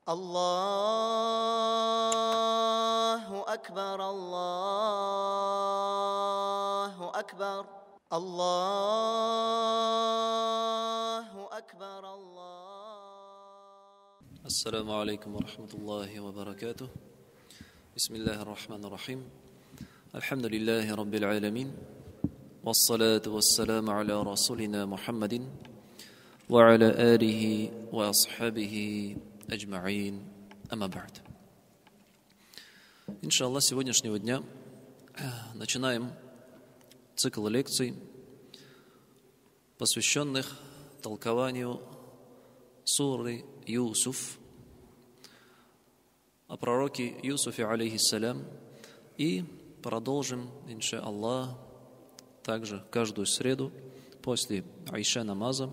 الله أكبر الله أكبر الله أكبر الله. السلام عليكم ورحمة الله وبركاته. بسم الله الرحمن الرحيم. الحمد لله رب العالمين، والصلاة والسلام على رسولنا محمد وعلى آله وأصحابه أجمعين. أما بعد. Иншаллах, с сегодняшнего дня начинаем цикл лекций, посвященных толкованию суры Юсуф, о пророке Юсуфе, алейхиссалям, и продолжим, иншаллах, также каждую среду после Айша намаза,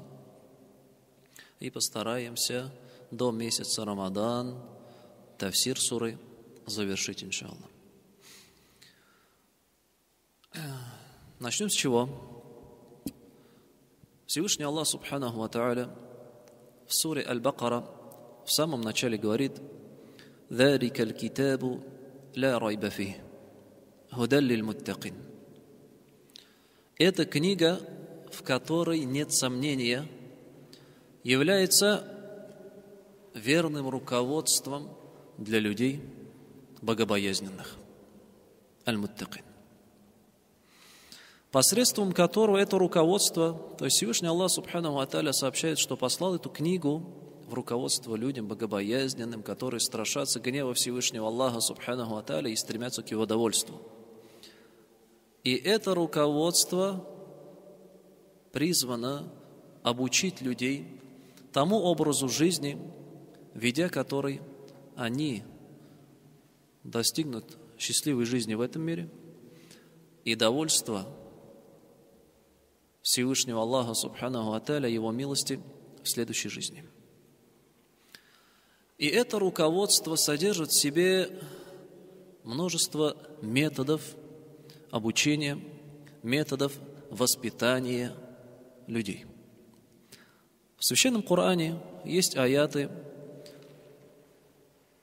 и постараемся до месяца Рамадан тафсир суры завершить, иншаллах. Начнем с чего? Всевышний Аллах Субханаху ва Тааля в суре Аль-Бакара в самом начале говорит: «ذَلِكَ الْكِتَابُ لَا رَيْبَ فِيهِ هُدًى لِلْمُتَّقِينَ». Эта книга, в которой нет сомнения, является верным руководством для людей богобоязненных, аль-муттакин, посредством которого это руководство, то есть Всевышний Аллах Субханаху ва Тааля сообщает, что послал эту книгу в руководство людям богобоязненным, которые страшатся гнева Всевышнего Аллаха Субханаху ва Тааля и стремятся к его довольству. И это руководство призвано обучить людей тому образу жизни, ведя который они достигнут счастливой жизни в этом мире и довольства Всевышнего Аллаха Субханаху ва Тааля, Его милости в следующей жизни. И это руководство содержит в себе множество методов обучения, методов воспитания людей. В Священном Коране есть аяты,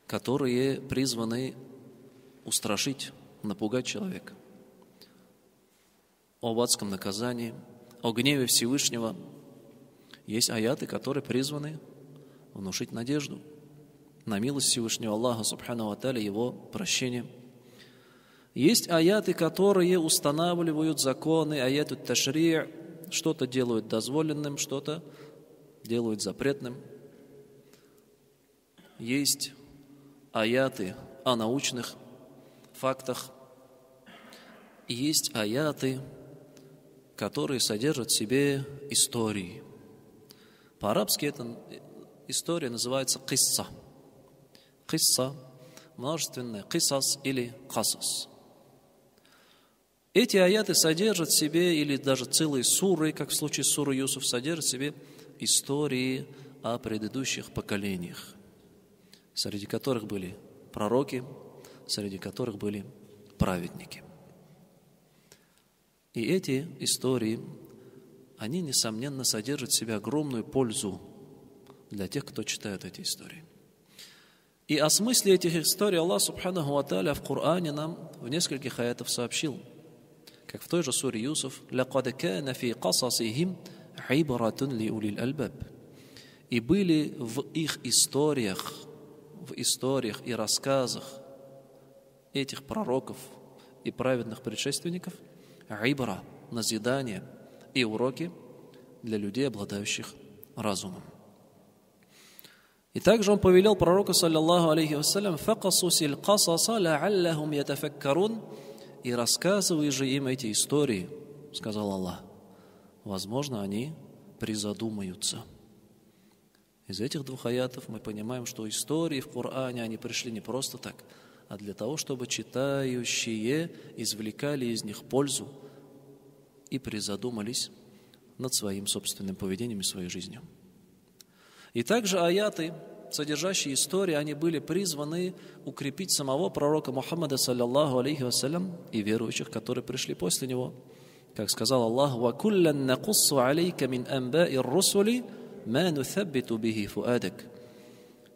которые призваны устрашить, напугать человека об адском наказании, о гневе Всевышнего. Есть аяты, которые призваны внушить надежду на милость Всевышнего Аллаха Субханаху ва Тааля, Его прощение. Есть аяты, которые устанавливают законы, аяты ташри', что-то делают дозволенным, что-то делают запретным. Есть аяты о научных фактах. И есть аяты, которые содержат в себе истории. По-арабски эта история называется кисса. Кисса, множественное, кисас или касас. Эти аяты содержат в себе, или даже целые суры, как в случае с сурой Юсуф, содержат в себе истории о предыдущих поколениях, среди которых были пророки, среди которых были праведники. И эти истории, они, несомненно, содержат в себе огромную пользу для тех, кто читает эти истории. И о смысле этих историй Аллах Субханаху ва Тааля в Коране нам в нескольких аятах сообщил, как в той же суре Юсуф: «Лакад кана фи касасихим айбаратун ли улил альбаб». И были в их историях и рассказах этих пророков и праведных предшественников айбара, назидания и уроки для людей, обладающих разумом. И также он повелел пророку, саллаллаху алейхи вассалям: «Факасусил касаса ла'аллахум ятафаккарун». И рассказывай же им эти истории, сказал Аллах. Возможно, они призадумаются. Из этих двух аятов мы понимаем, что истории в Коране, они пришли не просто так, а для того, чтобы читающие извлекали из них пользу и призадумались над своим собственным поведением и своей жизнью. И также аяты, содержащие истории, они были призваны укрепить самого пророка Мухаммада, саллаллаху алейхи вассалям, и верующих, которые пришли после него. Как сказал Аллах: وَكُلًّا نَقُصُّ عَلَيْكَ مِنْ أَنْبَاءِ الرُّسُلِ مَا نُثَبِّتُ بِهِ فُؤَادَكَ.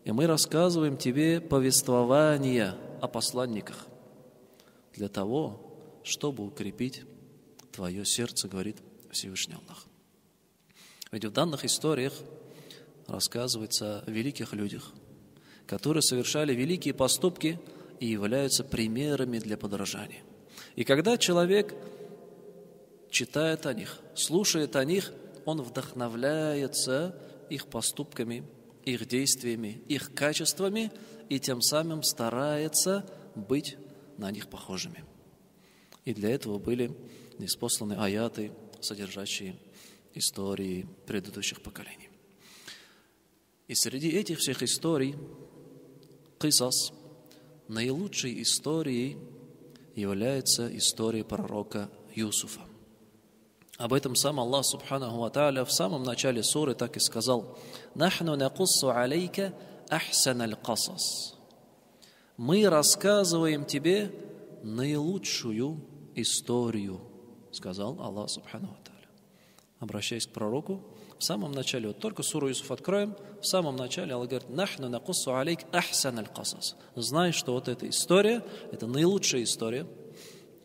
И мы рассказываем тебе повествования о посланниках для того, чтобы укрепить твое сердце, говорит Всевышний Аллах. Ведь в данных историях рассказывается о великих людях, которые совершали великие поступки и являются примерами для подражания. И когда человек читает о них, слушает о них, он вдохновляется их поступками, их действиями, их качествами и тем самым старается быть на них похожими. И для этого были ниспосланы аяты, содержащие истории предыдущих поколений. И среди этих всех историй Кисас, наилучшей историей является история пророка Юсуфа. Об этом сам Аллах Субханаху ва Тааля в самом начале суры так и сказал: «Нахну накуссу алейка ахсаналь касас». Мы рассказываем тебе наилучшую историю, сказал Аллах Субханаху ва Тааля. Обращаясь к пророку, в самом начале, вот только суру Юсуф откроем, в самом начале Аллах говорит: «Нахну накуссу алейк ахсаналь касас». Знай, что вот эта история, это наилучшая история,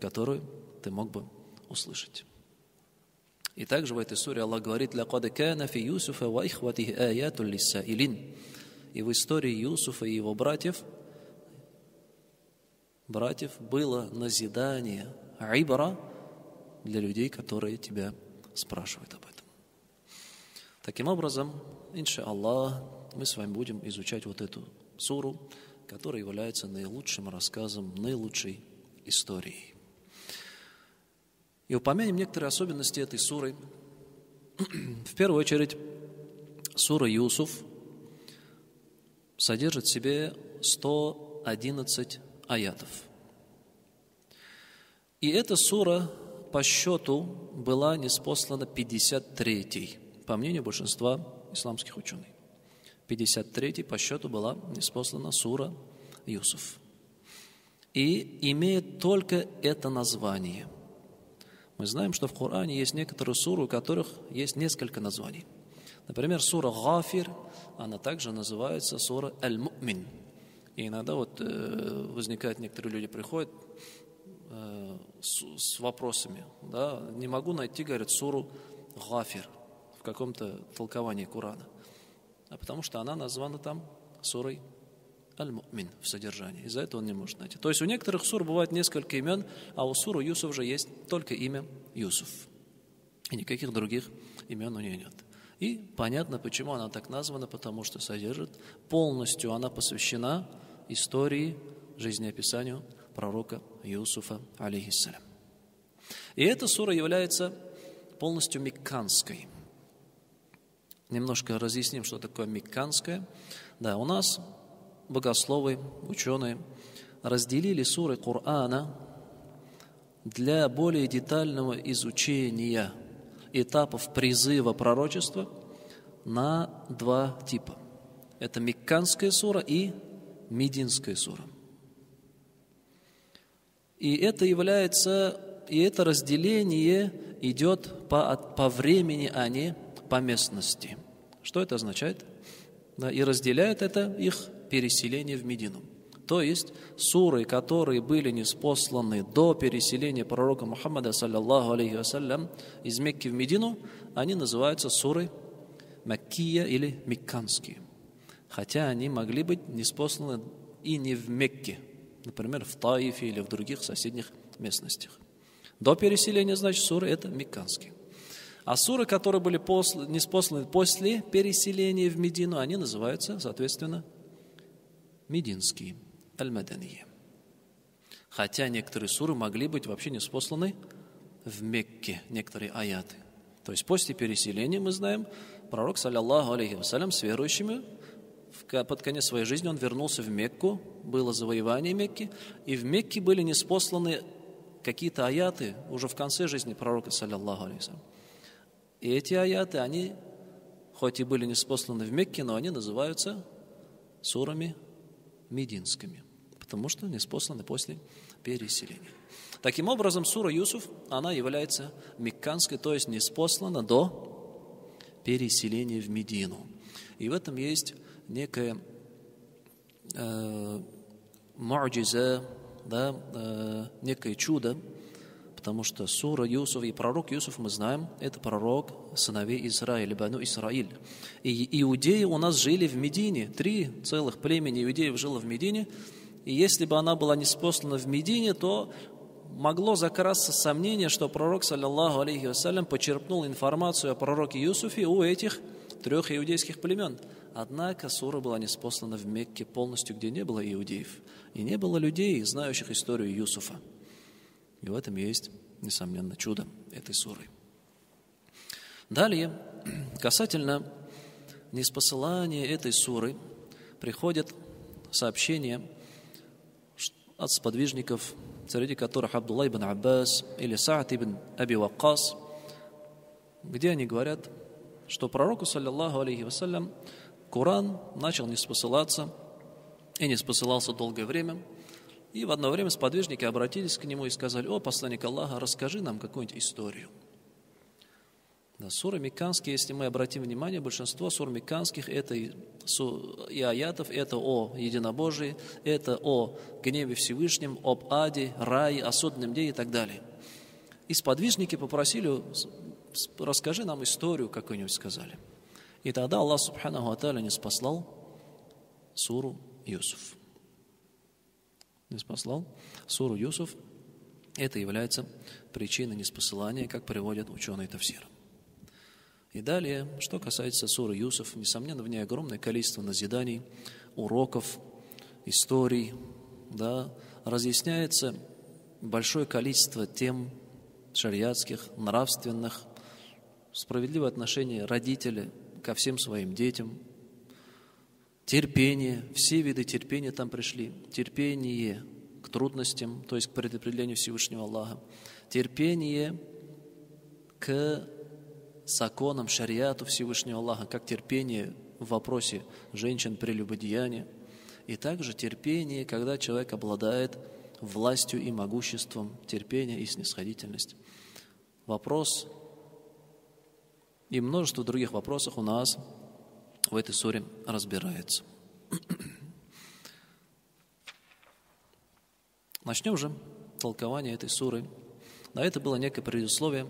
которую ты мог бы услышать. И также в этой суре Аллах говорит: «Лакад кана фи Юсуфа ва ихватихи аятун лиссаилин». И в истории Юсуфа и его братьев было назидание, айбара, для людей, которые тебя спрашивают об этом. Таким образом, инша Аллах, мы с вами будем изучать вот эту суру, которая является наилучшим рассказом, наилучшей историей. И упомянем некоторые особенности этой суры. В первую очередь, сура Юсуф содержит в себе 111 аятов. И эта сура по счету была ниспослана 53-й, по мнению большинства исламских ученых. 53-й по счету была ниспослана сура Юсуф. И имеет только это название. Мы знаем, что в Коране есть некоторые суры, у которых есть несколько названий. Например, сура Гафир, она также называется сура Аль-Му'мин. И иногда вот возникают, некоторые люди приходят с вопросами, да, не могу найти, говорят, суру Гафир в каком-то толковании Корана, а потому что она названа там сурой Аль-Му'мин в содержании. Из-за этого он не может найти. То есть у некоторых сур бывает несколько имен, а у суры Юсуф же есть только имя Юсуф. И никаких других имен у нее нет. И понятно, почему она так названа, потому что содержит полностью, она посвящена истории, жизнеописанию пророка Юсуфа, алейхиссалям. И эта сура является полностью мекканской. Немножко разъясним, что такое мекканская. Да, у нас богословы, ученые разделили суры Корана для более детального изучения этапов призыва пророчества на два типа. Это мекканская сура и мединская сура. И это разделение идет по времени, а не по местности. Что это означает? Да, и разделяет это их переселение в Медину. То есть суры, которые были ниспосланы до переселения пророка Мухаммада, саллаллаху алейхи вассалям, из Мекки в Медину, они называются суры Маккия или Мекканские. Хотя они могли быть ниспосланы и не в Мекке, например, в Таифе или в других соседних местностях. До переселения, значит, суры это Мекканские. А суры, которые были ниспосланы после переселения в Медину, они называются, соответственно, мединские, аль-Мадании. Хотя некоторые суры могли быть вообще ниспосланы в Мекке, некоторые аяты. То есть после переселения, мы знаем, пророк, саллаллаху алейхи вассалям, с верующими, под конец своей жизни он вернулся в Мекку, было завоевание Мекки, и в Мекке были ниспосланы какие-то аяты уже в конце жизни пророка, саллаллаху алейхи вассалям. И эти аяты, они, хоть и были ниспосланы в Мекке, но они называются сурами мединскими, потому что ниспосланы после переселения. Таким образом, сура Юсуф, она является мекканской, то есть ниспослана до переселения в Медину. И в этом есть некое му'джиза, да, некое чудо, потому что сура Юсуф и пророк Юсуф, мы знаем, это пророк сыновей Израиля, Бану Исраиль. И иудеи у нас жили в Медине, 3 целых племени иудеев жило в Медине, и если бы она была ниспослана в Медине, то могло закрасться сомнение, что пророк, саллаллаху алейхи вассалям, почерпнул информацию о пророке Юсуфе у этих 3 иудейских племен. Однако сура была ниспослана в Мекке полностью, где не было иудеев, и не было людей, знающих историю Юсуфа. И в этом есть, несомненно, чудо этой суры. Далее, касательно ниспосылания этой суры, приходят сообщения от сподвижников, среди которых Абдулла ибн Аббас или Саад ибн Аби Ваккас, где они говорят, что пророку, саллаллаху алейхи вассалям, Коран начал ниспосылаться и ниспосылался долгое время. И в одно время сподвижники обратились к нему и сказали: «О, посланник Аллаха, расскажи нам какую-нибудь историю». Да, суры мекканские, если мы обратим внимание, большинство сур мекканских это и аятов, это о единобожии, это о гневе Всевышнем, об аде, рае, о судном дне и так далее. И сподвижники попросили: расскажи нам историю какую-нибудь, сказали. И тогда Аллах субханаху ва тааля ниспослал суру Юсуф. Ниспослал суру Юсуф. Это является причиной ниспосылания, как приводят ученые тафсира. И далее, что касается суры Юсуф, несомненно, в ней огромное количество назиданий, уроков, историй, да, разъясняется большое количество тем шариатских, нравственных, справедливое отношение родителя ко всем своим детям, терпение, все виды терпения там пришли, терпение к трудностям, то есть к предопределению Всевышнего Аллаха, терпение к законам, шариату Всевышнего Аллаха, как терпение в вопросе женщин прелюбодеяния, и также терпение, когда человек обладает властью и могуществом, терпение и снисходительность. Вопрос и множество других вопросов у нас в этой суре разбирается. Начнем же толкование этой суры. На это было некое предисловие.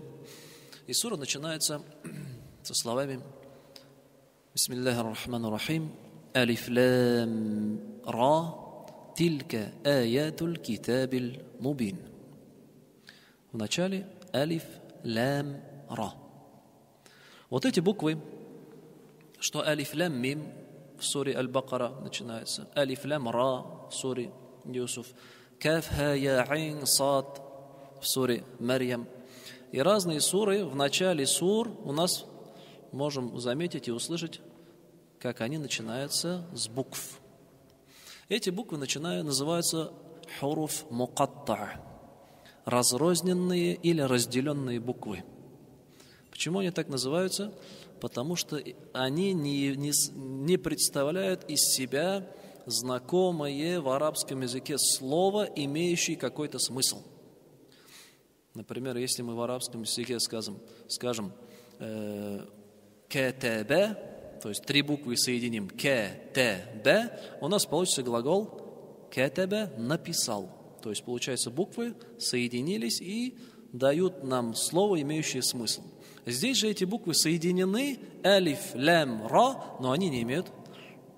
И сура начинается со словами: «Бисмиллахи р-Рахмани р-Рахим, алиф лам ра, тилька аятуль китабиль мубин». В начале алиф лам ра. Вот эти буквы, что алиф лам мим в суре Аль-Бакара начинается, алиф лам ра в суре Юсуф, каф ха я айн сад в суре Марьям. И разные суры, в начале сур у нас можем заметить и услышать, как они начинаются с букв. Эти буквы называются хуруф мукатта, разрозненные или разделенные буквы. Почему они так называются? Потому что они не представляют из себя знакомое в арабском языке слово, имеющее какой-то смысл. Например, если мы в арабском языке скажем «катаба», то есть 3 буквы соединим «катаба», у нас получится глагол «катаба» – «написал». То есть, получается, буквы соединились и дают нам слово, имеющее смысл. Здесь же эти буквы соединены алиф, лам, ра, но они не имеют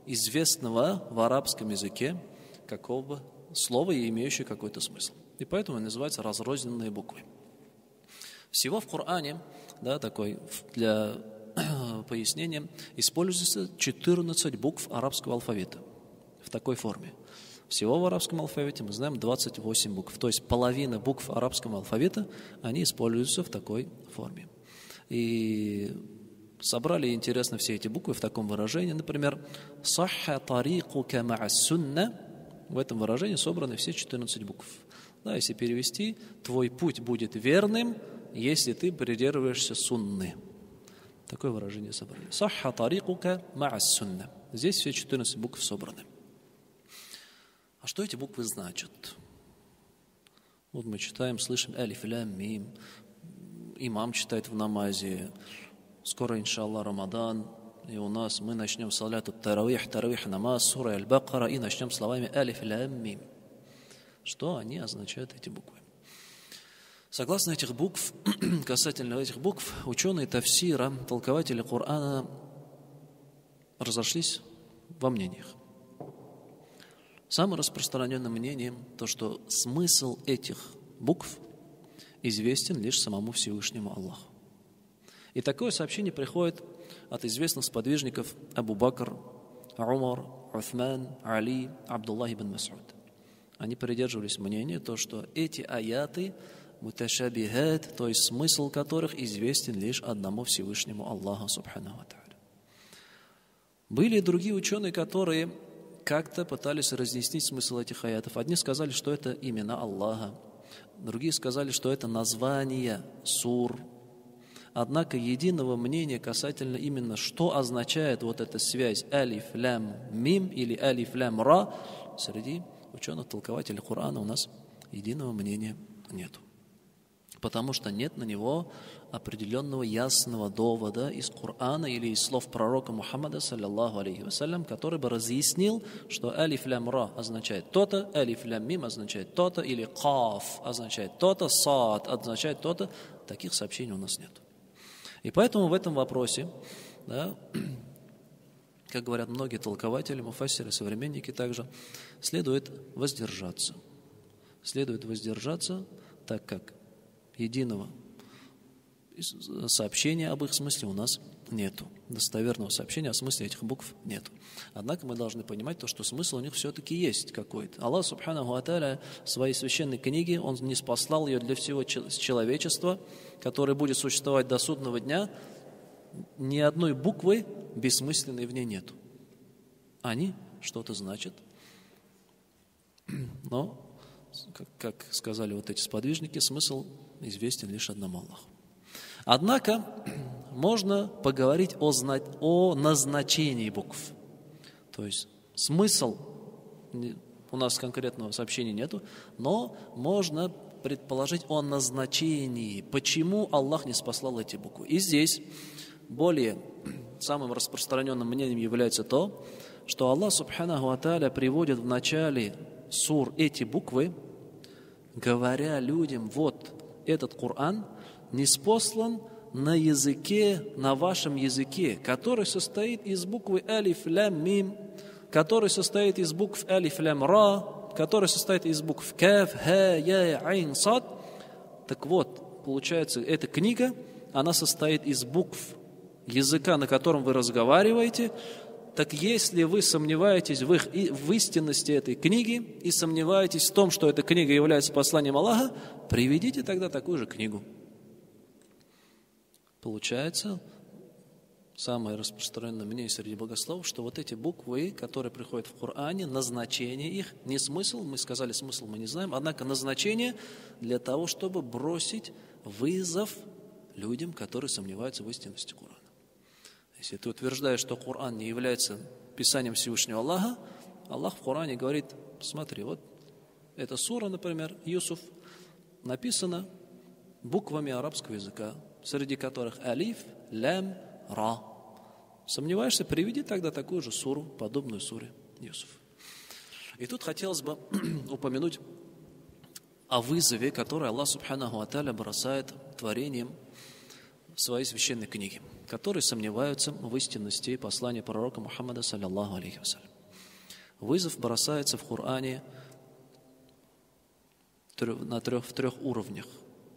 известного в арабском языке какого-бы слова, имеющего какой-то смысл. И поэтому они называются разрозненные буквы. Всего в Коране, да, такой для пояснения, используется 14 букв арабского алфавита в такой форме. Всего в арабском алфавите мы знаем 28 букв. То есть половина букв арабского алфавита, они используются в такой форме. И собрали, интересно, все эти буквы в таком выражении. Например, «Сахха тарикука ма'ас-сунна». В этом выражении собраны все 14 букв. Да, если перевести, твой путь будет верным, если ты придерживаешься сунны. Такое выражение собрали. «Сахха тарикука ма'ас-сунна». Здесь все 14 букв собраны. А что эти буквы значат? Вот мы читаем, слышим алиф, лам, мим. Имам читает в намазе. Скоро, иншаллах, Рамадан. и у нас мы начнем саляту таравих намаз, сура Аль-Бакара, и начнем словами алиф лам мим. Что они означают, эти буквы? Согласно этих букв, касательно этих букв, ученые тафсира, толкователи Корана разошлись во мнениях. Самым распространенным мнением то, что смысл этих букв известен лишь самому Всевышнему Аллаху. И такое сообщение приходит от известных сподвижников Абу Бакр, Умар, Уthман, Али, Абдуллах ибн Мас'уд. Они придерживались мнения, то, что эти аяты муташабихат, то есть смысл которых известен лишь одному Всевышнему Аллаху Субханаху ва Тааля. Были и другие ученые, которые как-то пытались разъяснить смысл этих аятов. Одни сказали, что это имена Аллаха, другие сказали, что это название сур. Однако единого мнения касательно именно, что означает вот эта связь алиф лям мим или алиф лям ра, среди ученых-толкователей Корана у нас единого мнения нету. Потому что нет на него определенного ясного довода из Корана или из слов пророка Мухаммада, саллаллаху алейхи вассалям, который бы разъяснил, что алиф лям ра означает то-то, алиф лям мим означает то-то, или каф означает то-то, сад означает то-то. Таких сообщений у нас нет. И поэтому в этом вопросе, да, как говорят многие толкователи, муфассиры, современники также, следует воздержаться. Следует воздержаться, так как единого сообщения об их смысле у нас нету. Достоверного сообщения о смысле этих букв нету. Однако мы должны понимать то, что смысл у них все-таки есть какой-то. Аллах Субханаху ва Тааля в своей священной книге, Он не спаслал ее для всего человечества, которое будет существовать до судного дня. Ни одной буквы бессмысленной в ней нету. Они что-то значат. Но, как сказали вот эти сподвижники, смысл известен лишь одному Аллаху. Однако можно поговорить о назначении букв. То есть смысл, у нас конкретного сообщения нету, но можно предположить о назначении, почему Аллах не спаслал эти буквы. И здесь самым распространенным мнением является то, что Аллах Субханаху ва Тааля приводит в начале сур эти буквы, говоря людям, вот этот Коран ниспослан на языке, на вашем языке, который состоит из буквы алиф лям мим, который состоит из букв алиф лям ра, который состоит из букв каф, ха, я, айн, сад. Так вот, получается, эта книга, она состоит из букв языка, на котором вы разговариваете. Так если вы сомневаетесь в истинности этой книги и сомневаетесь в том, что эта книга является посланием Аллаха, приведите тогда такую же книгу. Получается, самое распространенное мнение среди богословов, что вот эти буквы, которые приходят в Коране, назначение их, не смысл, мы сказали смысл, мы не знаем, однако назначение для того, чтобы бросить вызов людям, которые сомневаются в истинности Корана. Если ты утверждаешь, что Коран не является писанием Всевышнего Аллаха, Аллах в Коране говорит, смотри, вот эта сура, например, Юсуф, написана буквами арабского языка, среди которых алиф, лям, ра. Сомневаешься, приведи тогда такую же суру, подобную суре Юсуф. И тут хотелось бы упомянуть о вызове, который Аллах Субханаху ва Тааля бросает творением в своей священной книге, которые сомневаются в истинности послания пророка Мухаммада, саллаллаху алейхи вассалям. Вызов бросается в Коране в трех уровнях,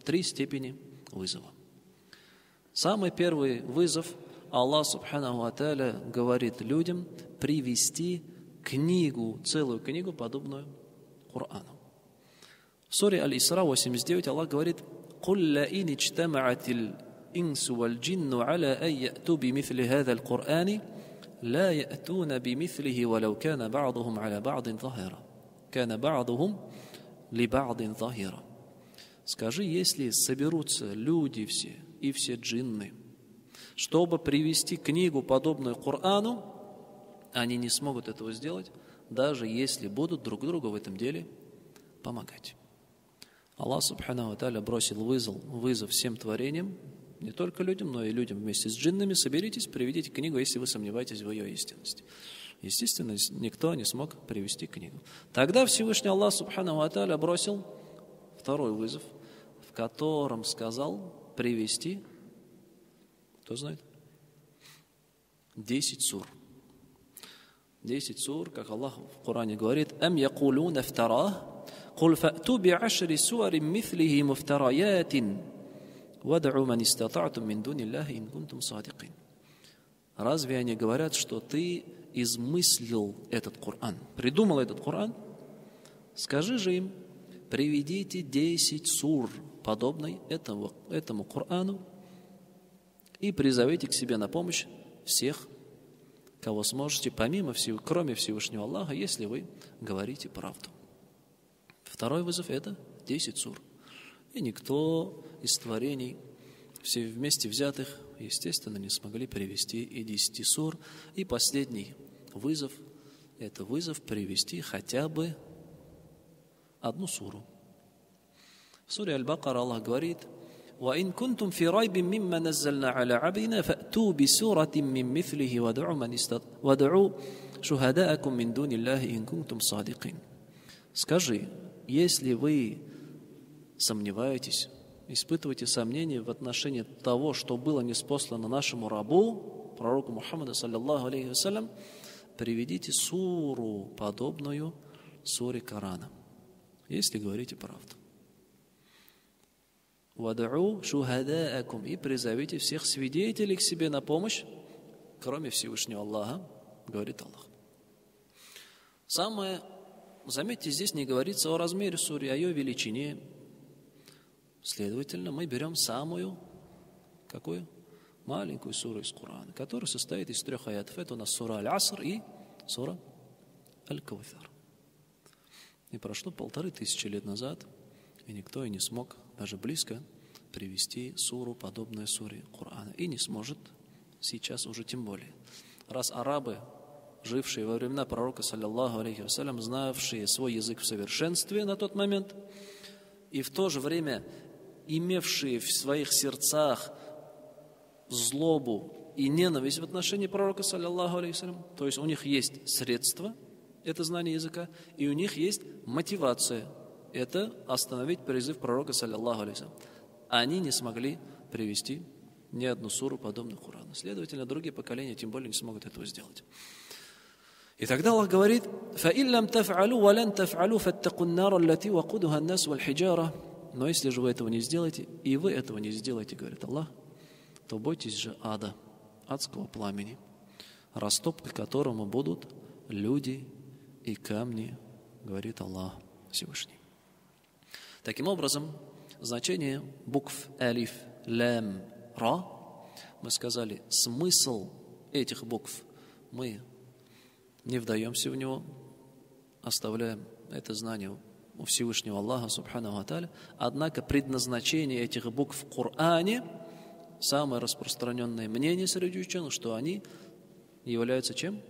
3 степени вызова. Самый первый вызов Аллах Субханаху ва Тааля говорит людям привести книгу, целую книгу, подобную Корану. В суре Аль-Исра 89 Аллах говорит: «Куль ла ин ичтама'атил инсу валь джинну аля ан я'ту бимисли хазал Кур'ани ла я'туна бимислихи валау кана ба'духум аля ба'дин захира. Кана ба'духум ли ба'дин захира». Скажи, если соберутся люди все и все джинны, чтобы привести книгу, подобную Корану, они не смогут этого сделать, даже если будут друг другу в этом деле помогать. Аллах Субханаху ва Тааля бросил вызов всем творениям, не только людям, но и людям вместе с джиннами, соберитесь, приведите книгу, если вы сомневаетесь в ее истинности. Естественно, никто не смог привести книгу. Тогда Всевышний Аллах Субханаху ва Тааля бросил второй вызов, в котором сказал привести, кто знает, 10 сур. 10 сур, как Аллах в Коране говорит, «Ам якулун афтарах, кул фа'ту би'ашри суарим мithлихи муфтараятин, вад'у ман истатa'тум мин дуниллахи ин кунтум садикин». Разве они говорят, что ты измыслил этот Коран, придумал этот Коран? Скажи же им, приведите 10 сур, подобной этому Корану, и призовите к себе на помощь всех, кого сможете, кроме Всевышнего Аллаха, если вы говорите правду. Второй вызов – это 10 сур. И никто из творений, все вместе взятых, естественно, не смогли привести и 10 сур. И последний вызов – это вызов привести хотя бы одну суру. В суре Аль-Бакара Аллах говорит: وَإِن كُنْتُمْ فِي رَيْبٍ مِّمَّا نَزَّلْنَا عَلَىٰ عَبْدِنَا فَأْتُوا بِسُورَةٍ مِّن مِّثْلِهِ وَادْعُوا شُهَدَاءَكُم مِّن دُونِ اللَّهِ إِن كُنتُمْ صَادِقِينَ. Скажи, если вы сомневаетесь, испытываете сомнения в отношении того, что было ниспослано нашему рабу, пророку Мухаммаду, саллаллаху алейхи вассалям, приведите суру, подобную суре Корана, если говорите правду. «Вад'у шухадаакум» и призовите всех свидетелей к себе на помощь, кроме Всевышнего Аллаха, говорит Аллах. Заметьте, здесь не говорится о размере суры, о ее величине. Следовательно, мы берем самую, какую? Маленькую суру из Корана, которая состоит из 3 аятов. Это у нас сура Аль-Аср и сура Аль-Каусар. И прошло 1500 лет назад, и никто и не смог даже близко привести суру, подобную суре Корана. И не сможет сейчас уже тем более. Раз арабы, жившие во времена пророка, саллаллаху алейхи вассалям, знавшие свой язык в совершенстве на тот момент, и в то же время имевшие в своих сердцах злобу и ненависть в отношении пророка, саллаллаху алейхи вассалям, то есть у них есть средства, это знание языка, и у них есть мотивация, это остановить призыв пророка, саллаллаху алейхи вассалям. Они не смогли привести ни одну суру, подобную Корану. Следовательно, другие поколения тем более не смогут этого сделать. И тогда Аллах говорит: «Фа'ин лам таф'алу ва лан таф'алу фаттаку ан-нар аллати вакудуха ан-нас валь-хиджара». Но если же вы этого не сделаете, и вы этого не сделаете, говорит Аллах, то бойтесь же ада, адского пламени, растопкой которому будут люди и камни, говорит Аллах Всевышний. Таким образом, значение букв алиф, лам, ра, мы сказали, смысл этих букв мы не вдаемся в него, оставляем это знание у Всевышнего Аллаха Субханаху ва Тааля. Однако предназначение этих букв в Коране, самое распространенное мнение среди ученых, что они являются чем?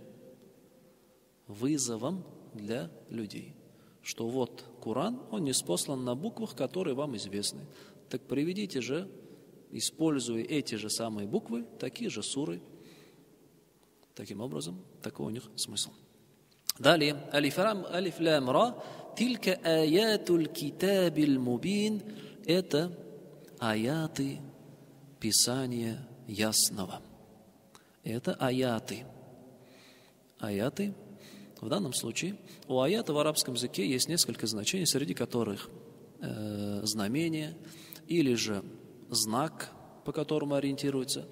Вызовом для людей. Что вот Коран, он ниспослан на буквах, которые вам известны. Так приведите же, используя эти же самые буквы, такие же суры. Таким образом, такой у них смысл. Далее, алиф лам ра, тилька аятуль китабиль мубин, это аяты Писания ясного. Это аяты. Аяты. В данном случае у аята в арабском языке есть несколько значений, среди которых знамение, или же знак, по которому ориентируется,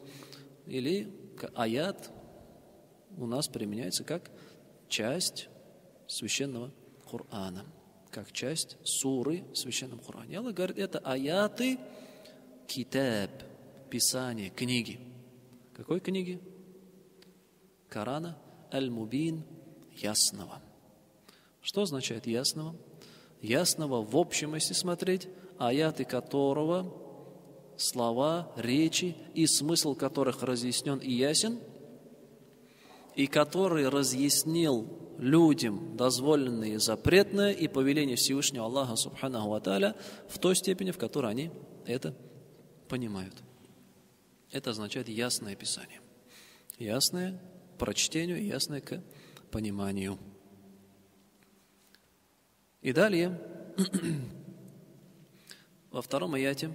или аят у нас применяется как часть священного Корана, как часть суры в священном Коране. Аллах говорит, это аяты китаб, писание, книги. Какой книги? Корана аль-мубин, ясного. Что означает ясного? Ясного в общем, если смотреть, аяты которого, слова, речи и смысл которых разъяснен и ясен, и который разъяснил людям дозволенное и запретное и повеление Всевышнего Аллаха Субханаху ва Тааля в той степени, в которой они это понимают. Это означает ясное Писание. Ясное к прочтению и ясное к пониманию. И далее, во втором аяте,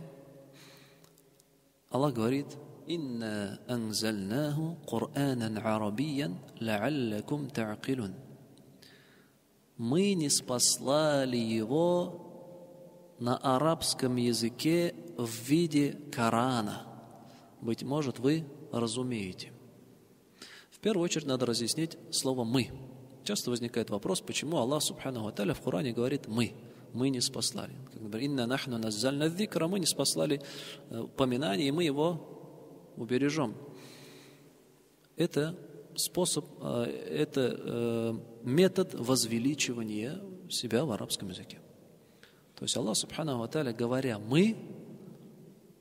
Аллах говорит: «Инна анзальнаху Кур'анан арабиян ла'аллакум та'акилун». Мы ниспослали его на арабском языке в виде Корана. Быть может, вы разумеете. В первую очередь надо разъяснить слово «мы». Часто возникает вопрос, почему Аллах Субханаху ва Тааля в Коране говорит «мы». Мы не спаслали. Как говорит: «Инна нахну наззальна дзикра», мы не спаслали поминание, и мы его убережем. Это способ, это метод возвеличивания себя в арабском языке. То есть Аллах Субханаху ва Тааля, говоря «мы»,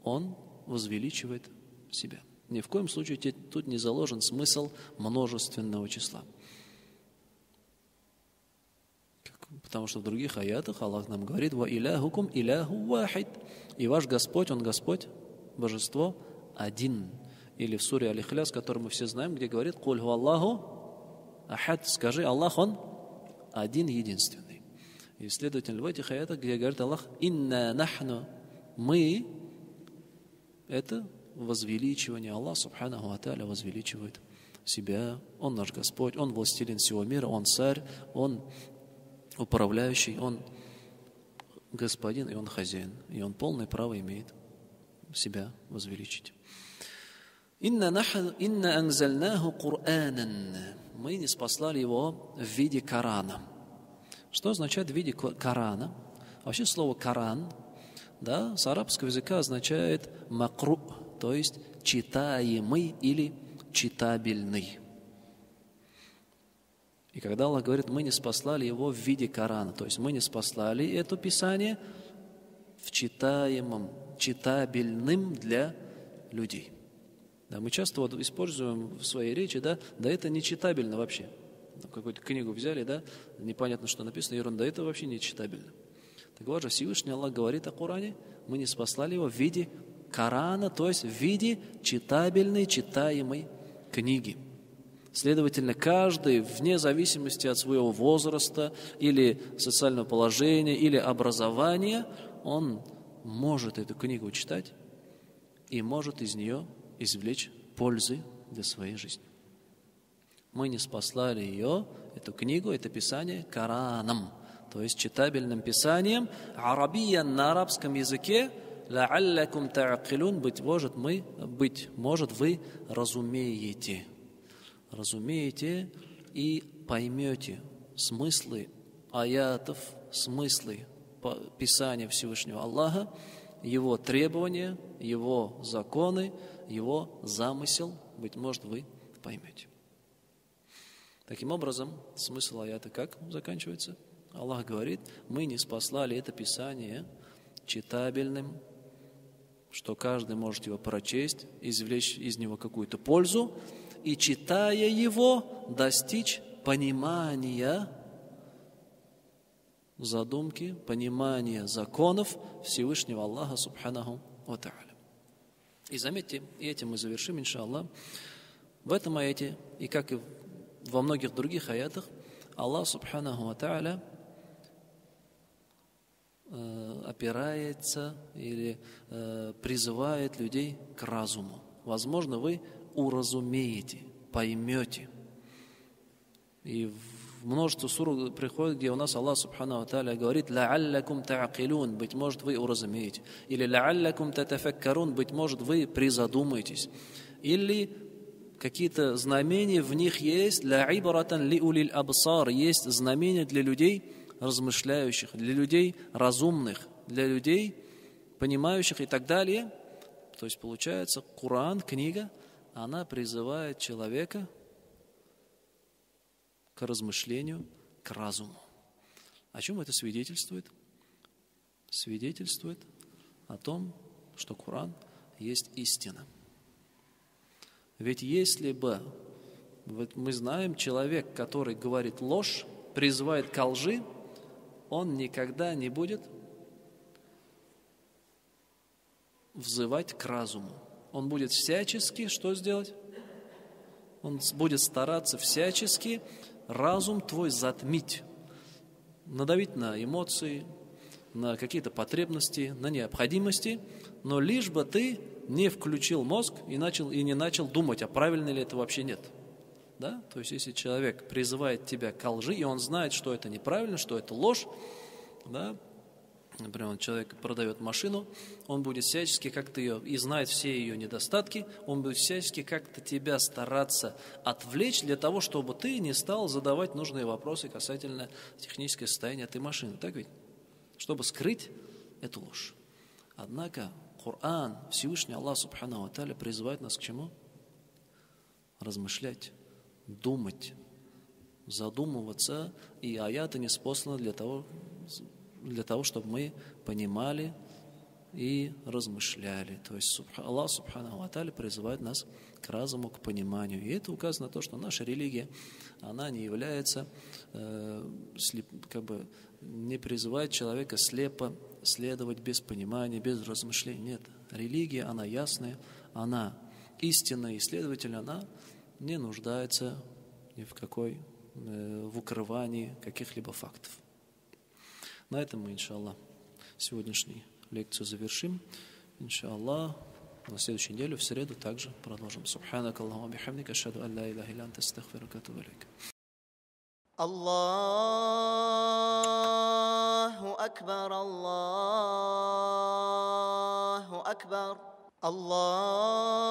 Он возвеличивает себя. Ни в коем случае тут не заложен смысл множественного числа. Потому что в других аятах Аллах нам говорит: «Ва иляхукум иляху вахид». И ваш Господь, Он Господь, божество один. Или в суре Аль-Ихляс, которую мы все знаем, где говорит: «Куль ху Аллаху ахад». Скажи: Аллах, Он один, единственный. И, следовательно, в этих аятах, где говорит Аллах: «Инна нахну», мы, это возвеличивание. Аллах Субханаху ва Тааля возвеличивает себя. Он наш Господь, Он властелин всего мира, Он царь, Он управляющий, Он господин, и Он хозяин. И Он полное право имеет себя возвеличить. «Инна анзальнаху Кур'анан». Мы ниспослали его в виде Корана. Что означает в виде Корана? Вообще слово «Коран», да, с арабского языка означает «макру», то есть читаемый или читабельный. И когда Аллах говорит: мы не спаслали его в виде Корана, то есть мы не спаслали это Писание в читаемом, читабельным для людей. Да, мы часто вот используем в своей речи, да это не читабельно вообще. Какую-то книгу взяли, да, непонятно, что написано, ерунда, это вообще не читабельно. Так вот же Всевышний Аллах говорит о Коране: мы не спаслали его в виде Корана, то есть в виде читабельной, читаемой книги. Следовательно, каждый, вне зависимости от своего возраста или социального положения, или образования, он может эту книгу читать и может из нее извлечь пользы для своей жизни. Мы не спаслали ее, эту книгу, это Писание, Кораном, то есть читабельным Писанием, арабиян на арабском языке, ла'аллакум та'акилун, быть может, вы разумеете и поймете смыслы аятов, смыслы Писания Всевышнего Аллаха, Его требования, Его законы, Его замысел, быть может, вы поймете. Таким образом, смысл аята как заканчивается? Аллах говорит: мы не спаслали это Писание читабельным, что каждый может его прочесть, извлечь из него какую-то пользу, и, читая его, достичь понимания задумки, понимания законов Всевышнего Аллаха Субханаху ва Тааля. И заметьте, и этим мы завершим, иншаллах, в этом аяте, и как и во многих других аятах, Аллах Субханаху ва Тааля опирается или призывает людей к разуму. Возможно, вы уразумеете, поймете. И в множество сур приходит, где у нас Аллах Субханаху ва Тааля говорит: «Ла'аллакум та'акилун», быть может, вы уразумеете. Или «Ла'аллакум татафаккарун», быть может, вы призадумаетесь. Или какие-то знамения в них есть, «Ла'ибратан лиулил абсар», есть знамения для людей размышляющих, для людей разумных, для людей понимающих и так далее. То есть получается, Коран, книга, она призывает человека к размышлению, к разуму. О чем это свидетельствует? Свидетельствует о том, что Коран есть истина. Ведь если бы, вот мы знаем, человек, который говорит ложь, призывает ко лжи, он никогда не будет взывать к разуму. Он будет всячески что сделать? Он будет стараться всячески разум твой затмить, надавить на эмоции, на какие-то потребности, на необходимости, но лишь бы ты не включил мозг и не начал думать, а правильно ли это вообще нет. Да? То есть, если человек призывает тебя к лжи, и он знает, что это неправильно, что это ложь, да? Например, человек продает машину, он будет всячески как-то ее, и знает все ее недостатки, он будет всячески как-то тебя стараться отвлечь для того, чтобы ты не стал задавать нужные вопросы касательно технического состояния этой машины. Так ведь? Чтобы скрыть эту ложь. Однако Коран, Всевышний Аллах Субхану ва Тааля призывает нас к чему? Размышлять, думать, задумываться, и аяты неспосланы для того, чтобы мы понимали и размышляли. То есть Аллах Субхану ва Тааля призывает нас к разуму, к пониманию. И это указано на то, что наша религия, она не является, не призывает человека слепо следовать без понимания, без размышлений. Нет, религия, она ясная, она истинная, и, следовательно, она не нуждается ни в какой, в укрывании каких-либо фактов. На этом мы, иншаллах, сегодняшнюю лекцию завершим. Иншаллах, на следующей неделе, в среду, также продолжим. Субханак Аллахумма бихамдика, ашхаду ан ла илляха илля анта, астагфирука ва атубу илейк. Аллаху акбар, Аллаху акбар, Аллаху